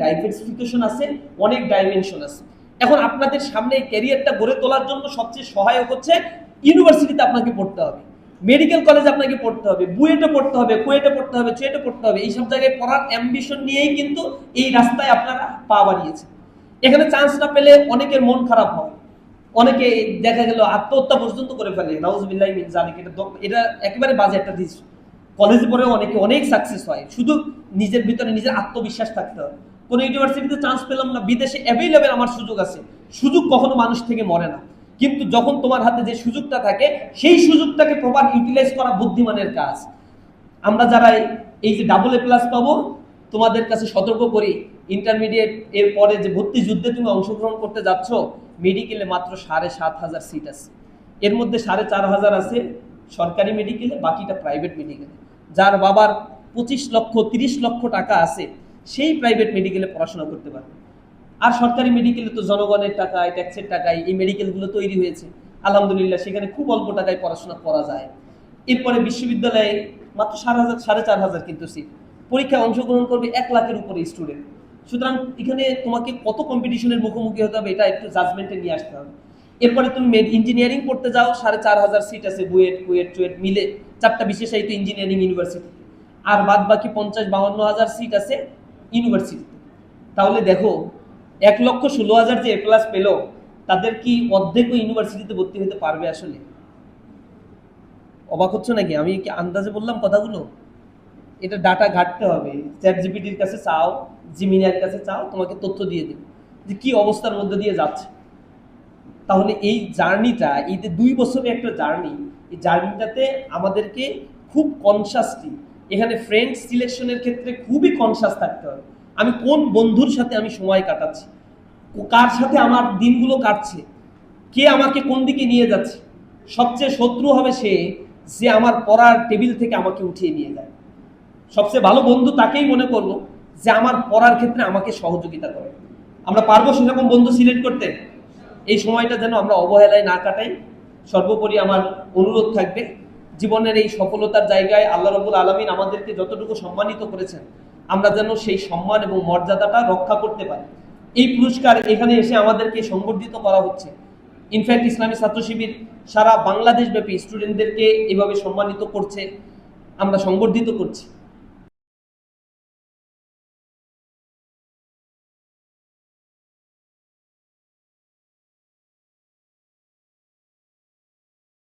Diversification আছে, অনেক dimension আছে। এখন আপনাদের সামনে ক্যারিয়ারটা গড়ে তোলার জন্য সবচেয়ে সহায়ক হচ্ছে ইউনিভার্সিটিতে আপনাকে পড়তে হবে, মেডিকেল কলেজে আপনাকে পড়তে হবে, বুয়েটে পড়তে হবে, কুয়েটে পড়তে হবে, চুয়েটে পড়তে হবে। এইসব জায়গায় পড়ার অ্যাম্বিশন নিয়েই কিন্তু এই রাস্তায় আপনারা পা বাড়িয়েছে। এখানে চান্স না পেলে অনেকের মন খারাপ হয়, অনেকে দেখা গেল আত্মহত্যা পর্যন্ত করে ফেলে। নাউজুবিল্লাহি মিন যালিক। এটা একেবারে বাজে একটা দিস। কলেজে পড়ে অনেকে অনেক সাকসেস হয়, শুধু নিজের ভিতরে নিজের আত্মবিশ্বাস থাকতে হবে। কোনো ইউনিভার্সিটিতে চান্স পেলাম না, বিদেশে অ্যাভেলেবেল আমার সুযোগ আছে। সুযোগ কখনো মানুষ থেকে মরে না, কিন্তু যখন তোমার হাতে যে সুযোগটা থাকে সেই সুযোগটাকে প্রপার ইউটিলাইজ করা বুদ্ধিমানের কাজ। আমরা যারা এই যে AA+ পাবো, তোমাদের কাছে সতর্ক করি, ইন্টারমিডিয়েট এর পরে যে ভর্তি যুদ্ধে তুমি অংশগ্রহণ করতে যাচ্ছ, মেডিকেলে মাত্র 7,500 সিট আছে। এর মধ্যে 4,500 আছে সরকারি মেডিকেলে, বাকিটা প্রাইভেট মেডিকেলে। যার বাবার 25 লক্ষ 30 লক্ষ টাকা আছে, সেই প্রাইভেট মেডিকেলে পড়াশোনা করতে পারবে। আর সরকারি মেডিকেলে তো জনগণের টাকায়, ট্যাক্সের টাকায় এই মেডিকেলগুলো তৈরি হয়েছে। আলহামদুলিল্লাহ, সেখানে খুব অল্প টাকায় পড়াশোনা করা যায়। এরপরে বিশ্ববিদ্যালয়ে মাত্র 4,500 কিন্তু সিট, পরীক্ষায় অংশগ্রহণ করবে 1 লাখের উপরে স্টুডেন্ট। সুতরাং এখানে তোমাকে কত কম্পিটিশনের মুখোমুখি হতে হবে, এটা একটু জাজমেন্টে নিয়ে আসতে হবে। এরপরে তুমি ইঞ্জিনিয়ারিং পড়তে যাও, 4,500 সিট আছে বুয়েট, কুয়েট, চুয়েট মিলে 4টা বিশেষায়িত ইঞ্জিনিয়ারিং ইউনিভার্সিটি। আর বাদ বাকি 50-52 হাজার সিট আছে ইউনিভার্সিটিতে। তাহলে দেখো, 1,16,000 যে A+ পেল, তাদের কি অর্ধেকও ইউনিভার্সিটিতে ভর্তি হতে পারবে? আসলে অবাক হচ্ছে নাকি? আমি কি আন্দাজে বললাম কথাগুলো? এটা ডাটা ঘাটতে হবে, চ্যাটজিপিটির কাছে চাও, জিমিনার কাছে চাও, তোমাকে তথ্য দিয়ে দেবে যে কি অবস্থার মধ্যে দিয়ে যাচ্ছে। তাহলে এই জার্নিটা, এই যে 2 বছরের একটা জার্নি, এই জার্নিটাতে আমাদেরকে খুব কনসাসলি, এখানে ফ্রেন্ড সিলেকশনের ক্ষেত্রে খুবই কনসাস থাকতে হবে। আমি কোন বন্ধুর সাথে আমি সময় কাটাচ্ছি, কার সাথে আমার দিনগুলো কাটছে, কে আমাকে কোন দিকে নিয়ে যাচ্ছে। সবচেয়ে শত্রু হবে সে যে আমার পড়ার টেবিল থেকে আমাকে উঠিয়ে নিয়ে যায়। সবচেয়ে ভালো বন্ধু তাকেই মনে করবো যে আমার পড়ার ক্ষেত্রে আমাকে সহযোগিতা করে। আমরা পারবো সেরকম বন্ধু সিলেক্ট করতে? এই সময়টা যেন আমরা অবহেলায় না কাটাই। সর্বোপরি আমার অনুরোধ থাকবে, জীবনের এই সফলতার জায়গায় আল্লাহ রাব্বুল আলামিন আমাদেরকে যতটুকু সম্মানিত করেছেন, আমরা যেন সেই সম্মান এবং মর্যাদাটা রক্ষা করতে পারি। এই পুরস্কার এখানে এসে আমাদেরকে সংবর্ধিত করা হচ্ছে। ইনফ্যাক্ট ইসলামী ছাত্র শিবির সারা বাংলাদেশ ব্যাপী স্টুডেন্টদেরকে এভাবে সম্মানিত করছে, আমরা সংবর্ধিত করছি।